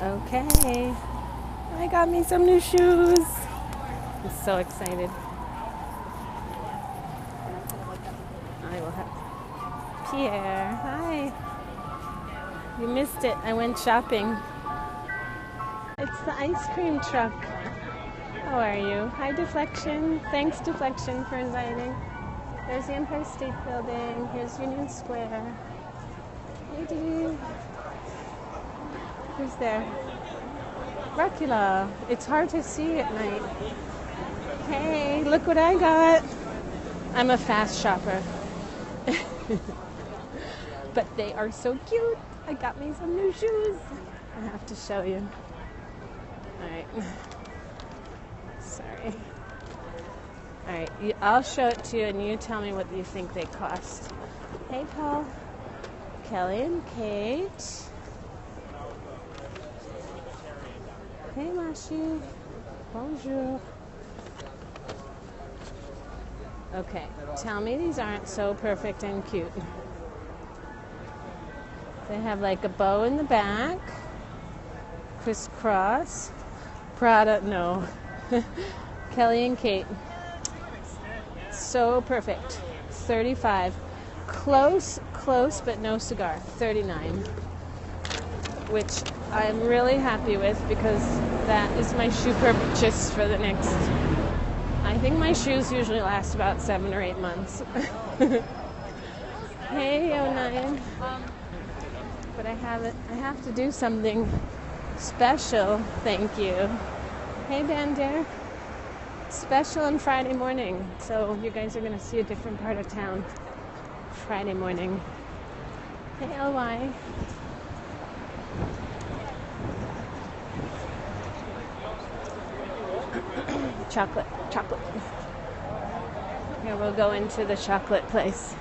Okay, I got me some new shoes. I'm so excited. I will have Pierre. Hi. You missed it. I went shopping. It's the ice cream truck. How are you? Hi, Deflection. Thanks, Deflection, for inviting. There's the Empire State Building. Here's Union Square. Hey, Dee. Who's there? Dracula. It's hard to see at night. Hey, look what I got. I'm a fast shopper. But they are so cute. I got me some new shoes. I have to show you. Alright. Sorry. Alright, I'll show it to you and you tell me what you think they cost. Hey, Paul. Kelly and Kate. Hey, Mashi. Bonjour. Okay, tell me these aren't so perfect and cute. They have like a bow in the back. Crisscross. Prada, no. Kelly and Kate. So perfect. 35. Close, but no cigar. 39. Which I'm really happy with because that is my shoe purchase for the next... I think my shoes usually last about 7 or 8 months. Hey, 09. But I have to do something special. Thank you. Hey, Bander. Special on Friday morning. So you guys are going to see a different part of town Friday morning. Hey, LY. Chocolate. Here, we'll go into the chocolate place.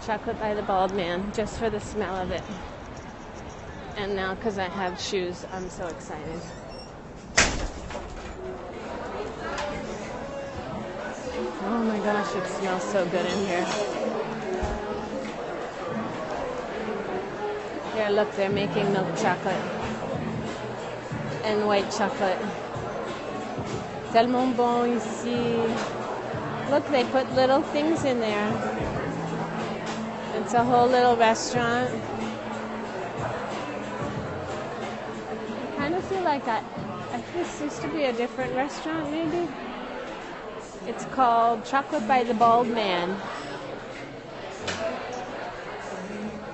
Chocolate by the Bald Man, just for the smell of it. And now, because I have shoes, I'm so excited. Oh my gosh, it smells so good in here. Here, look, they're making milk chocolate and white chocolate. Tellement bon ici. Look, they put little things in there. It's a whole little restaurant. I kind of feel like I think this used to be a different restaurant, maybe. It's called Chocolate by the Bald Man.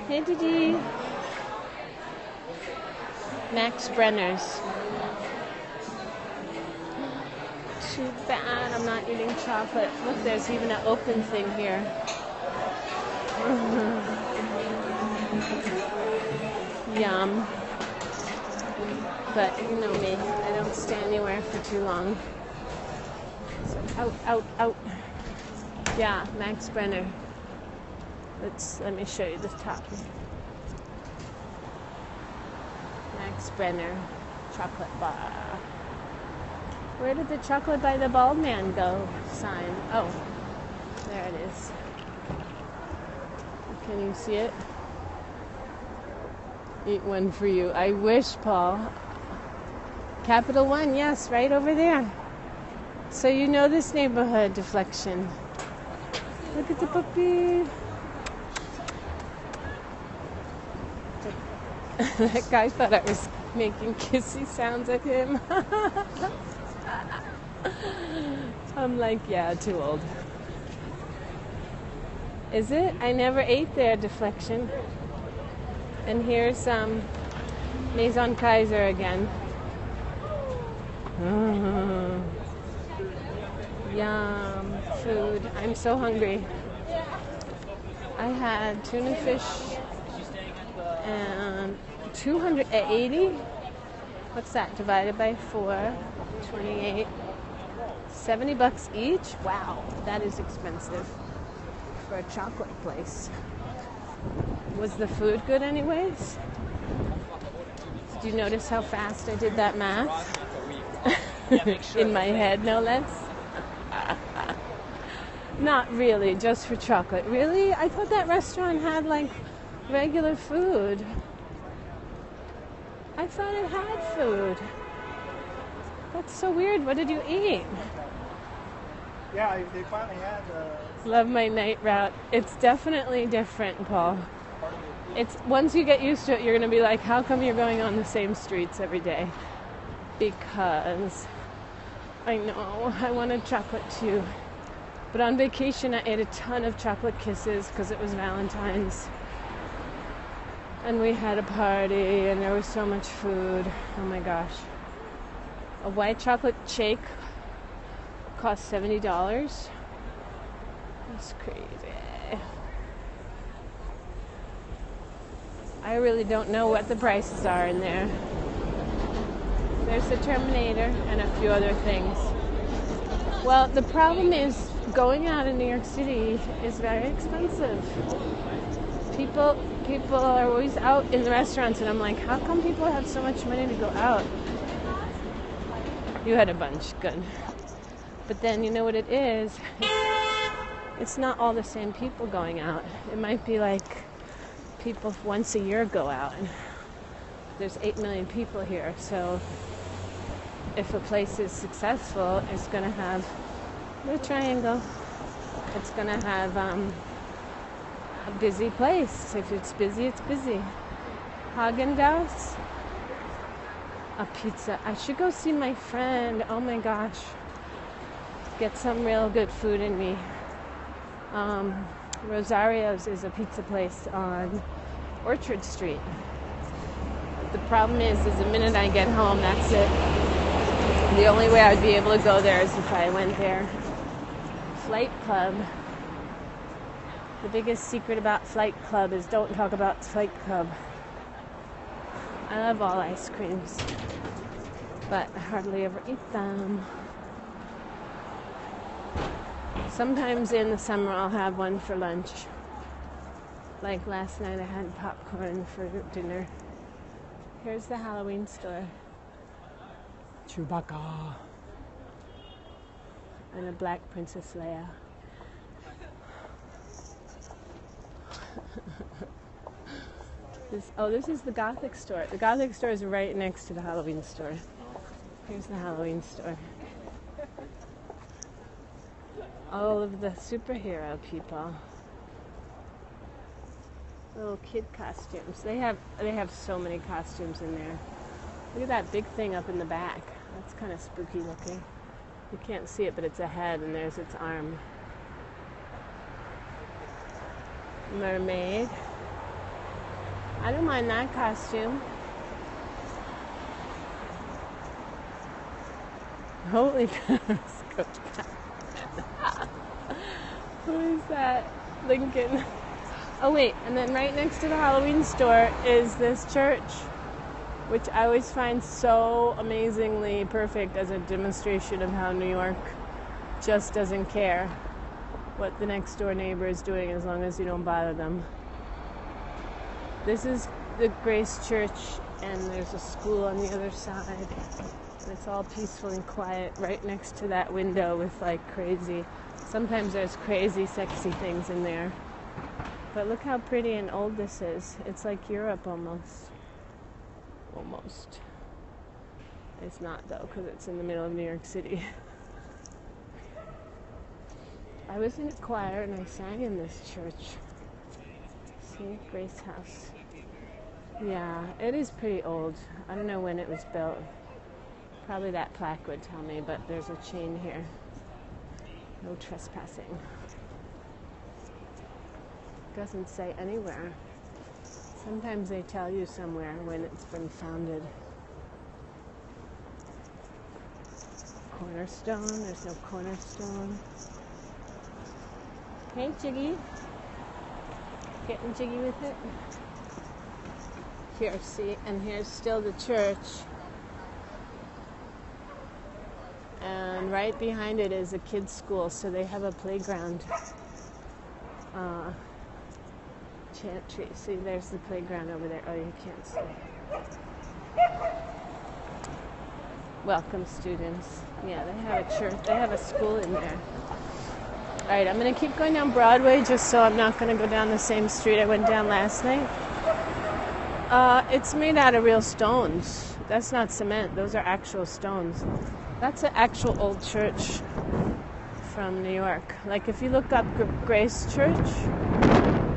Hey, Didi. Max Brenner's. Too bad I'm not eating chocolate. Look, there's even an open thing here. Yum. But you know me, I don't stay anywhere for too long. So out. Yeah, Max Brenner. Let me show you the top. Max Brenner chocolate bar. Where did the Chocolate by the Bald Man go sign? Oh, there it is. Can you see it? Eat one for you. I wish, Paul. Capital One, yes, right over there. So you know this neighborhood, Deflection. Look at the puppy. That guy thought I was making kissy sounds at him. I'm like, yeah, too old. Is it? I never ate there, Deflection. And here's Maison Kaiser again. Yum, food. I'm so hungry. I had tuna fish and 280. What's that? Divided by 4, 28. $70 each? Wow, that is expensive for a chocolate place. Was the food good anyways? Did you notice how fast I did that math? In my head, no less. Not really, just for chocolate. Really? I thought that restaurant had like regular food. I thought it had food. That's so weird. What did you eat? Yeah, they finally had Love my night route. It's definitely different, Paul. It's once you get used to it, you're going to be like, how come you're going on the same streets every day? Because I know I wanted chocolate too. But on vacation, I ate a ton of chocolate kisses because it was Valentine's. And we had a party and there was so much food. Oh my gosh. A white chocolate shake cost $70. That's crazy. I really don't know what the prices are in there. There's the Terminator and a few other things. Well, the problem is going out in New York City is very expensive. People are always out in the restaurants and I'm like, how come people have so much money to go out? You had a bunch, good. But then you know what it is? It's not all the same people going out. It might be like people once a year go out. And there's 8 million people here, so if a place is successful, it's going to have the triangle. It's going to have a busy place. If it's busy, it's busy. Haagen-Dazs, a pizza. I should go see my friend. Oh my gosh. Get some real good food in me. Rosario's is a pizza place on Orchard Street. The problem is the minute I get home, that's it. The only way I'd be able to go there is if I went there. Flight Club. The biggest secret about Flight Club is don't talk about Flight Club. I love all ice creams, but I hardly ever eat them. Sometimes in the summer I'll have one for lunch. Like last night I had popcorn for dinner. Here's the Halloween store. Chewbacca. And a black Princess Leia. This is the Gothic store. The Gothic store is right next to the Halloween store. Here's the Halloween store. All of the superhero people. Little kid costumes. They have so many costumes in there. Look at that big thing up in the back. That's kind of spooky looking. You can't see it, but it's a head and there's its arm. Mermaid. I don't mind that costume. Holy Coach. Who is that? Lincoln. Oh wait, and then right next to the Halloween store is this church, which I always find so amazingly perfect as a demonstration of how New York just doesn't care what the next door neighbor is doing as long as you don't bother them. This is the Grace Church, and there's a school on the other side. And it's all peaceful and quiet right next to that window with like crazy, sometimes there's crazy sexy things in there. But look how pretty and old this is. It's like Europe almost. Almost. It's not though, because it's in the middle of New York City. I was in a choir and I sang in this church. See, Grace House. Yeah, it is pretty old. I don't know when it was built. Probably that plaque would tell me, but there's a chain here. No trespassing. Doesn't say anywhere. Sometimes they tell you somewhere when it's been founded. Cornerstone, there's no cornerstone. Hey, Jiggy. Getting jiggy with it. Here, see, and here's still the church. And right behind it is a kids' school, so they have a playground. Chantry. See, there's the playground over there. Oh, you can't see. Welcome, students. Yeah, they have a church. They have a school in there. All right, I'm going to keep going down Broadway just so I'm not going to go down the same street I went down last night. It's made out of real stones. That's not cement. Those are actual stones. That's an actual old church from New York. Like if you look up Grace Church,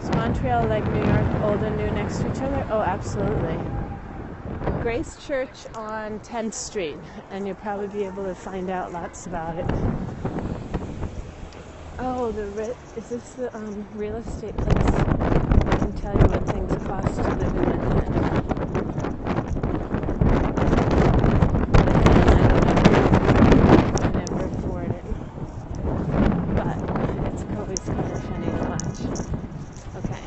is Montreal like New York, old and new next to each other? Oh, absolutely. Grace Church on 10th Street, and you'll probably be able to find out lots about it. Oh, is this the real estate place? I can tell you what things cost to live in Manhattan. I never afford it, but it's always kind of funny to watch. Okay.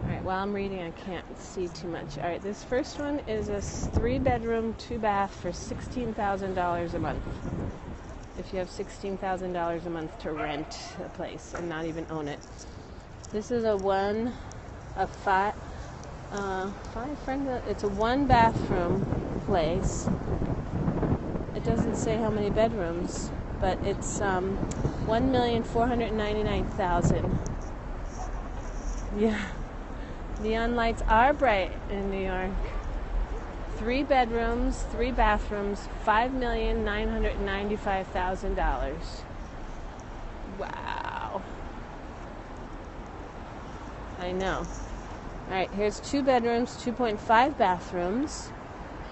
Alright, while I'm reading I can't see too much. Alright, this first one is a 3-bedroom, 2-bath for $16,000 a month. If you have $16,000 a month to rent a place and not even own it. This is it's a 1-bathroom place. It doesn't say how many bedrooms, but it's $1,499,000. Yeah. Neon lights are bright in New York. 3 bedrooms, 3 bathrooms, $5,995,000. Wow. I know. Alright, here's 2 bedrooms, 2.5 bathrooms,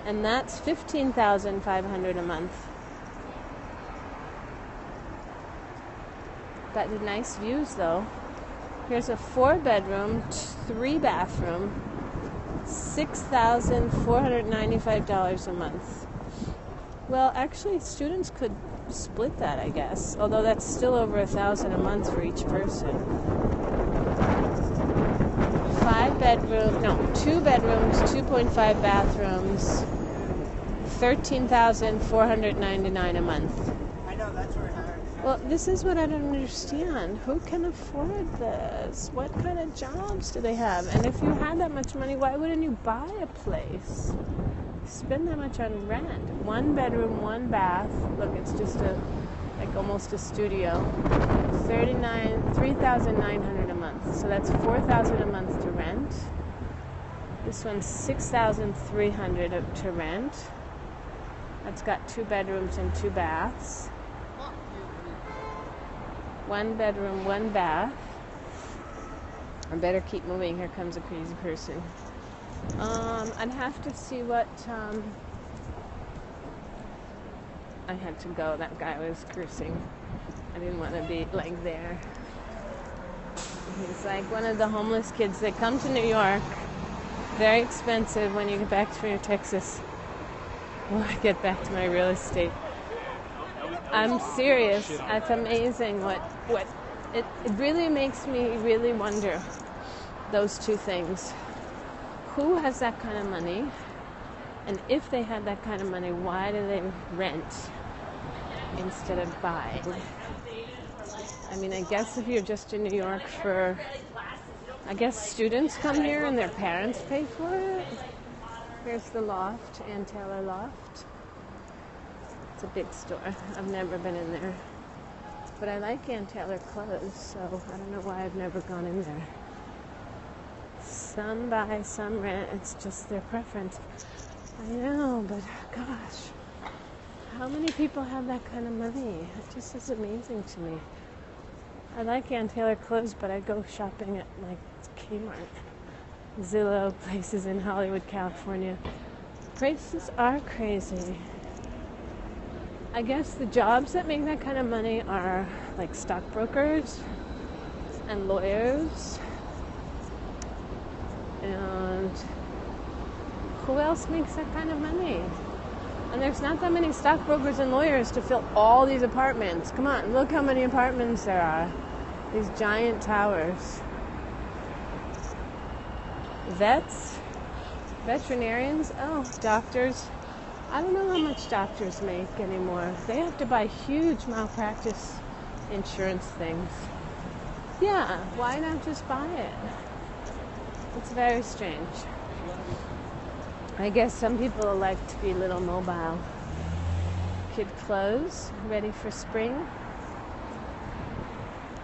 and that's $15,500 a month. Got nice views though. Here's a 4-bedroom, 3-bathroom, $6,495 a month. Well, actually, students could split that, I guess. Although that's still over $1,000 a month for each person. 2 bedrooms, 2.5 bathrooms, $13,499 a month. I know, that's where Well, this is what I don't understand. Who can afford this? What kind of jobs do they have? And if you had that much money, why wouldn't you buy a place? Spend that much on rent. 1 bedroom, 1 bath. Look, it's just almost a studio. $3,900 a month. So that's $4,000 a month to rent. This one's $6,300 to rent. That's got 2 bedrooms and 2 baths. 1 bedroom, 1 bath. I better keep moving. Here comes a crazy person. I'd have to see what. I had to go. That guy was cursing. I didn't want to be like there. He's like one of the homeless kids. They come to New York. Very expensive when you get back to Texas. When I get back to my real estate. I'm serious. It's amazing what it really makes me really wonder those two things. Who has that kind of money? And if they had that kind of money, why do they rent instead of buying? I mean, I guess if you're just in New York I guess students come here and their parents pay for it. Here's the loft, Ann Taylor Loft. It's a big store. I've never been in there. But I like Ann Taylor clothes, so I don't know why I've never gone in there. Some buy, some rent. It's just their preference. I know, but gosh, how many people have that kind of money? It just is amazing to me. I like Ann Taylor clothes, but I go shopping at like Kmart, Zillow, places in Hollywood, California. Prices are crazy. I guess the jobs that make that kind of money are like stockbrokers and lawyers. And who else makes that kind of money? And there's not that many stockbrokers and lawyers to fill all these apartments. Come on, look how many apartments there are. These giant towers. Vets, veterinarians, doctors. I don't know how much doctors make anymore. They have to buy huge malpractice insurance things. Yeah, why not just buy it? It's very strange. I guess some people like to be a little mobile. Kid clothes, ready for spring.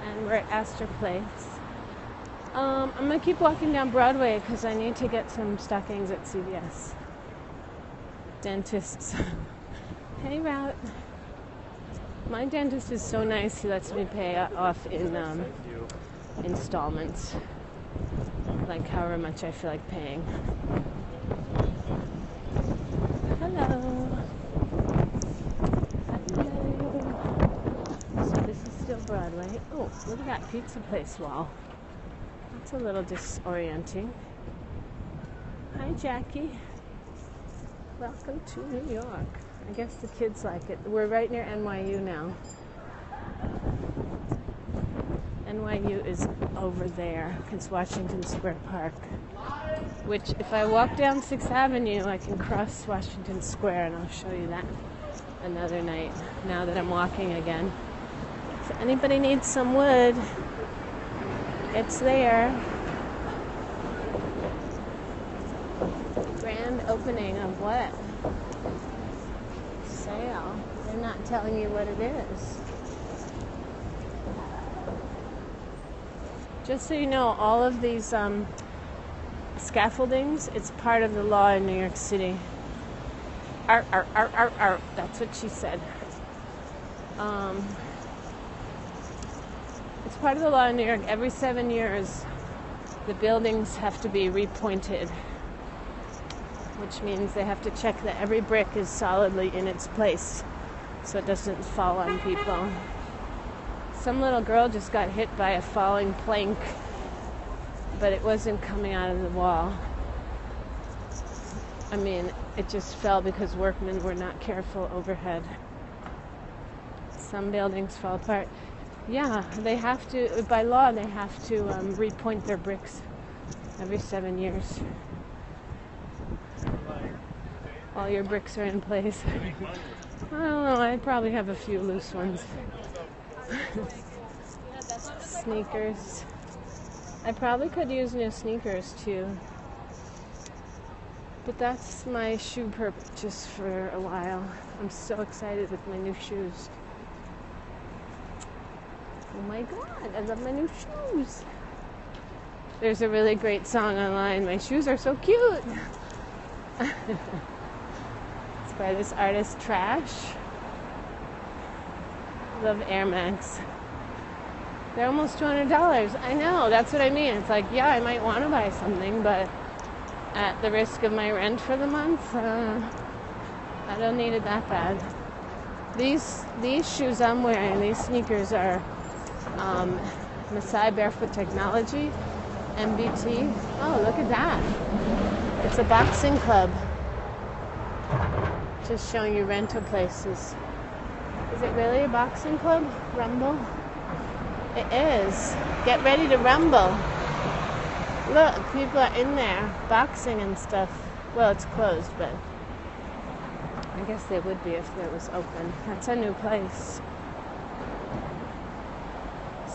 And we're at Astor Place. I'm gonna keep walking down Broadway because I need to get some stockings at CVS. Dentists. Hey, route. My dentist is so nice. He lets me pay off in installments, like however much I feel like paying. Hello. So this is still Broadway. Oh, look at that pizza place wall. That's a little disorienting. Hi, Jackie. Welcome to New York. I guess the kids like it. We're right near NYU now. NYU is over there. It's Washington Square Park. Which, if I walk down 6th Avenue, I can cross Washington Square, and I'll show you that another night, now that I'm walking again. If anybody needs some wood, it's there. Grand opening of what? Sale. They're not telling you what it is. Just so you know, all of these scaffoldings, it's part of the law in New York City. That's what she said. It's part of the law in New York. Every 7 years, the buildings have to be repointed, which means they have to check that every brick is solidly in its place so it doesn't fall on people. Some little girl just got hit by a falling plank, but it wasn't coming out of the wall. I mean, it just fell because workmen were not careful overhead. Some buildings fall apart. Yeah, they have to, by law, they have to repoint their bricks every 7 years. All your bricks are in place. I don't know, I probably have a few loose ones. Sneakers. I probably could use new sneakers too. But that's my shoe purchase for a while. I'm so excited with my new shoes. Oh my god, I love my new shoes. There's a really great song online, "My shoes are so cute." It's by this artist, Trash. Love Air Max. They're almost $200. I know, that's what I mean. It's like, yeah, I might want to buy something, but at the risk of my rent for the month, I don't need it that bad. These shoes I'm wearing, these sneakers are Masai Barefoot Technology, MBT. Oh, look at that. It's a boxing club. Just showing you rental places. Is it really a boxing club? Rumble? It is. Get ready to rumble. Look, people are in there boxing and stuff. Well, it's closed, but I guess they would be if it was open. That's a new place.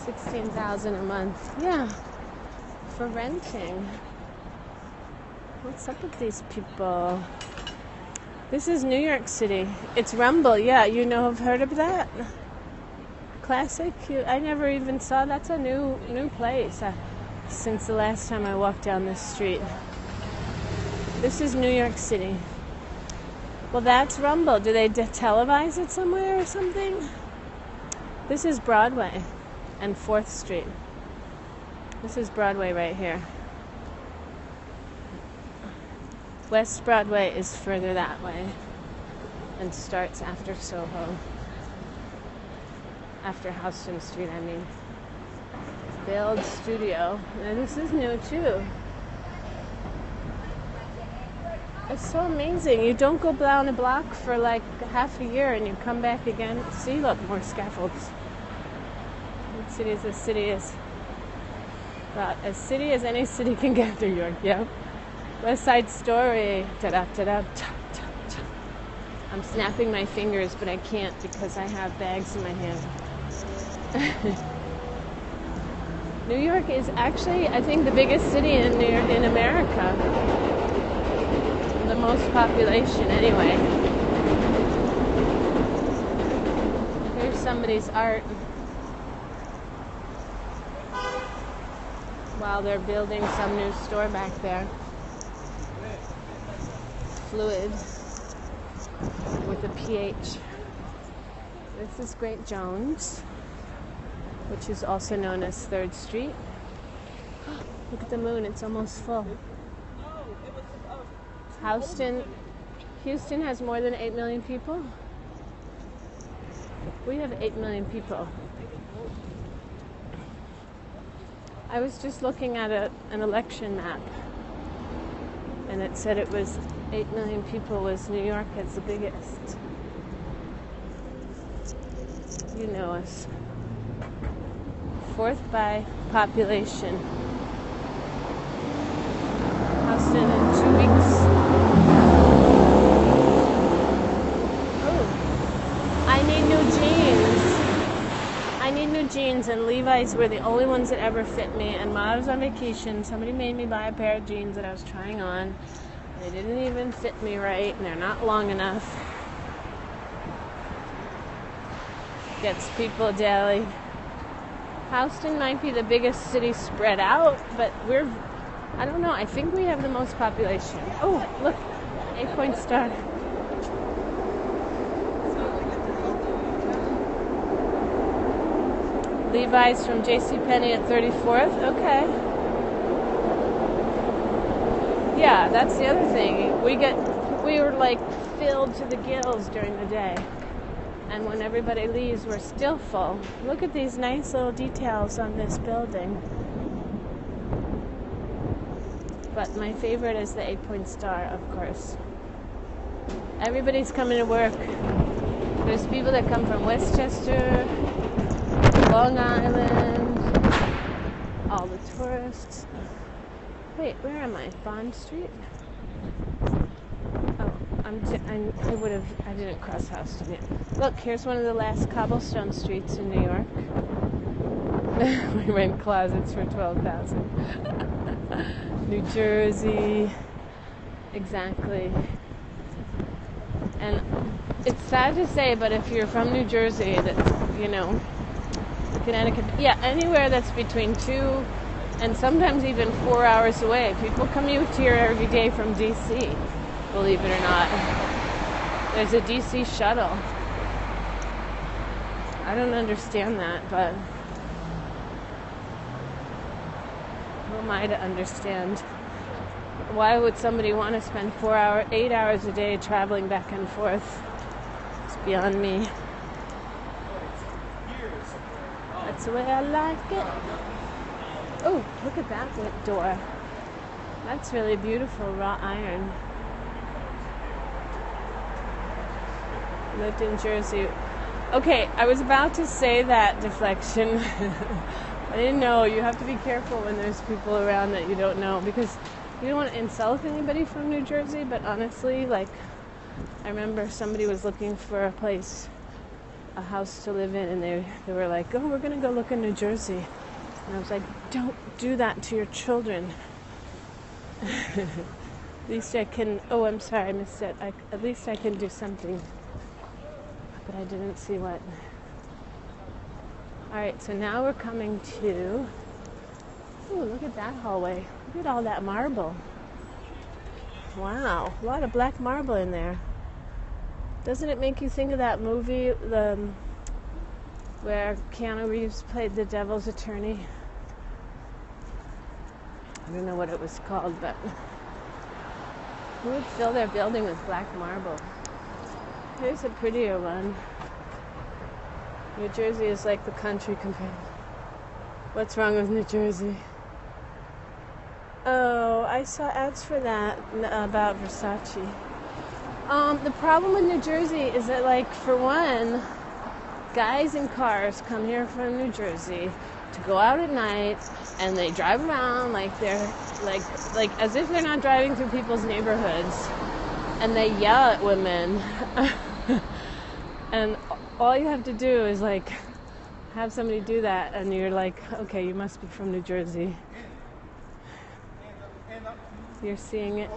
$16,000 a month. Yeah, for renting. What's up with these people? This is New York City. It's Rumble. Yeah, you know, I've heard of that. Classic. I never even saw. That's a new place since the last time I walked down this street. This is New York City. Well, that's Rumble. Do they televise it somewhere or something? This is Broadway and 4th Street. This is Broadway right here. West Broadway is further that way and starts after Soho. After Houston Street, I mean. Build Studio. Now, this is new too. It's so amazing. You don't go down a block for like half a year and you come back again. See, look, more scaffolds. What city is this? City is about as city as any city can get, New York. Yeah. West Side Story. I'm snapping my fingers, but I can't because I have bags in my hand. New York is actually, I think, the biggest city in America. The most population, anyway. Here's somebody's art. while they're building some new store back there. Fluid with a PH. This is Great Jones, which is also known as 3rd Street. Look at the moon, it's almost full. Houston has more than 8 million people. We have 8 million people. I was just looking at an election map, and it said it was 8 million people was New York as the biggest. You know us. 4th by population. Houston in 2 weeks. Oh, I need new jeans. I need new jeans, and Levi's were the only ones that ever fit me. And while I was on vacation, somebody made me buy a pair of jeans that I was trying on. They didn't even fit me right, and they're not long enough. Gets people daily. Houston might be the biggest city spread out, but I don't know, I think we have the most population. Oh, look, 8-point star. Levi's from JCPenney at 34th, okay. Yeah, that's the other thing. We were like filled to the gills during the day. And when everybody leaves, we're still full. Look at these nice little details on this building. But my favorite is the 8-point star, of course. Everybody's coming to work. There's people that come from Westchester, Long Island, all the tourists. Wait, where am I? Bond Street? Oh, I didn't cross Houston yet. Look, here's one of the last cobblestone streets in New York. We rent closets for $12,000. New Jersey, exactly. And it's sad to say, but if you're from New Jersey, that's, Connecticut, yeah, anywhere that's between 2 and sometimes even 4 hours away. People commute here every day from D.C., believe it or not. There's a D.C. shuttle. I don't understand that, but who am I to understand? Why would somebody want to spend 8 hours a day traveling back and forth? It's beyond me. That's the way I like it. Oh, look at that door. That's really beautiful, wrought iron. Lived in Jersey. Okay, I was about to say that deflection. I didn't know. You have to be careful when there's people around that you don't know, because you don't want to insult anybody from New Jersey, but honestly, I remember somebody was looking for a house to live in, and they were like, oh, we're going to go look in New Jersey. And I was like, don't do that to your children. At least I can, oh, I'm sorry, I missed it. At least I can do something. But I didn't see what. All right, so now we're coming to, ooh, look at that hallway. Look at all that marble. Wow, a lot of black marble in there. Doesn't it make you think of that movie, where Keanu Reeves played the devil's attorney? I don't know what it was called, but who would fill their building with black marble? Here's a prettier one. New Jersey is like the country compared. What's wrong with New Jersey? Oh, I saw ads for that about Versace. The problem with New Jersey is that, for one, guys in cars come here from New Jersey to go out at night, and they drive around like they're as if they're not driving through people's neighborhoods, and they yell at women. And all you have to do is have somebody do that, and you're like, okay, you must be from New Jersey. You're seeing it.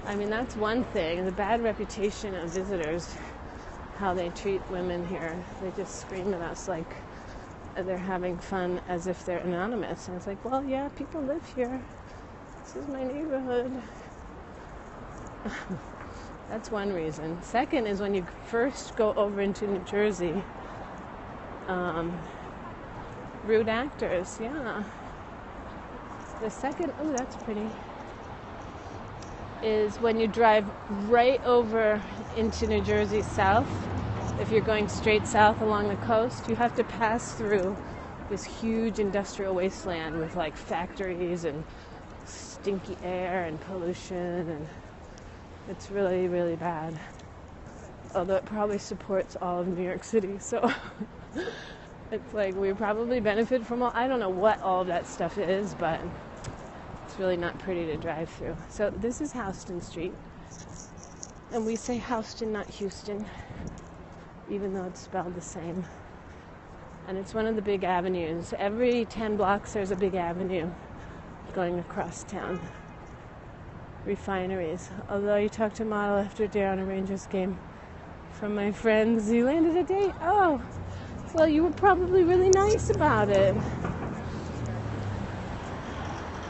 I mean, that's one thing. The bad reputation of visitors, how they treat women here. They just scream at us like they're having fun as if they're anonymous. And it's like, well, yeah, people live here. This is my neighborhood. That's one reason. Second is when you first go over into New Jersey, rude actors, yeah. The second, oh, that's pretty, is when you drive right over into New Jersey south. If you're going straight south along the coast, you have to pass through this huge industrial wasteland with like factories and stinky air and pollution, and it's really, really bad. Although it probably supports all of New York City, so it's like we probably benefit from all, I don't know what all of that stuff is, but it's really not pretty to drive through. So this is Houston Street, and we say Houston, not Houston, even though it's spelled the same. And it's one of the big avenues. Every 10 blocks there's a big avenue going across town. Refineries. Although you talk to a model after a day on a Rangers game from my friends, you landed a date? Oh, well, you were probably really nice about it.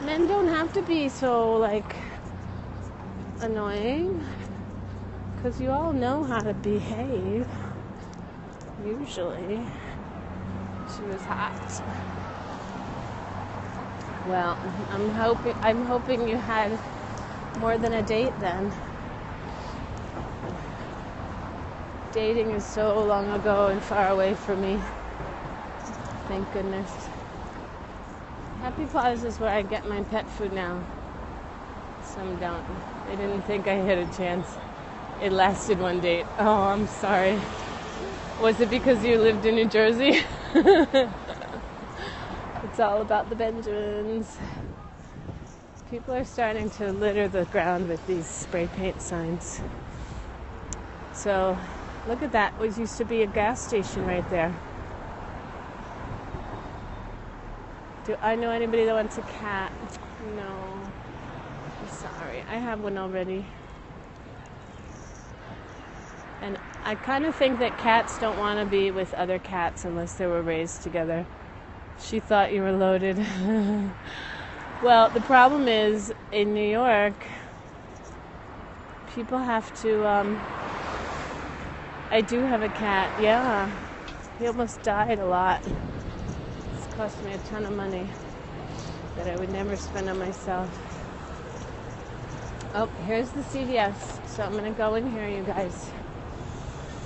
Men don't have to be so, like, annoying, because you all know how to behave. Usually. She was hot. Well, I'm hoping you had more than a date then. Dating is so long ago and far away from me. Thank goodness. Happy Paws is where I get my pet food now. Some don't. They didn't think I had a chance. It lasted one date. Oh, I'm sorry. Was it because you lived in New Jersey? It's all about the Benjamins. People are starting to litter the ground with these spray paint signs. So, look at that. It used to be a gas station right there. Do I know anybody that wants a cat? No. I'm sorry. I have one already. And I kind of think that cats don't want to be with other cats unless they were raised together. She thought you were loaded. Well, the problem is, in New York, people have to, I do have a cat, yeah. He almost died a lot. It's cost me a ton of money that I would never spend on myself. Oh, here's the CVS. So I'm going to go in here, you guys.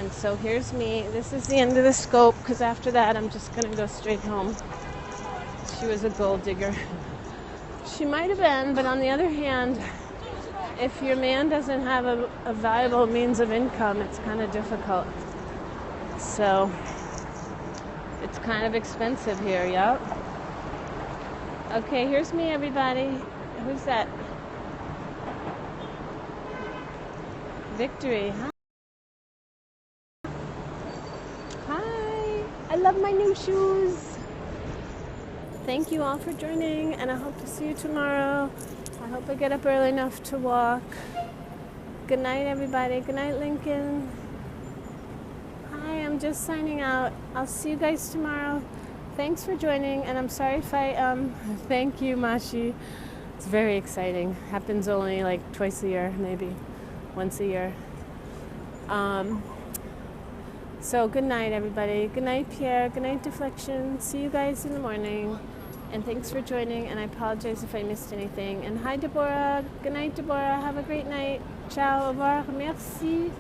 And so here's me. This is the end of the scope, because after that I'm just going to go straight home. She was a gold digger. She might have been, but on the other hand, if your man doesn't have a viable means of income, it's kind of difficult. So it's kind of expensive here, yep. Okay, here's me, everybody. Who's that? Victory, huh? Hi, I love my new shoes. Thank you all for joining, and I hope to see you tomorrow. I hope I get up early enough to walk. Good night, everybody. Good night, Lincoln. Hi, I'm just signing out. I'll see you guys tomorrow. Thanks for joining, and I'm sorry if I, thank you, Mashi. It's very exciting. Happens only like twice a year, maybe once a year. So good night, everybody. Good night, Pierre. Good night, Deflection. See you guys in the morning. And thanks for joining, and I apologize if I missed anything. And hi, Deborah. Good night, Deborah. Have a great night. Ciao, au revoir. Merci.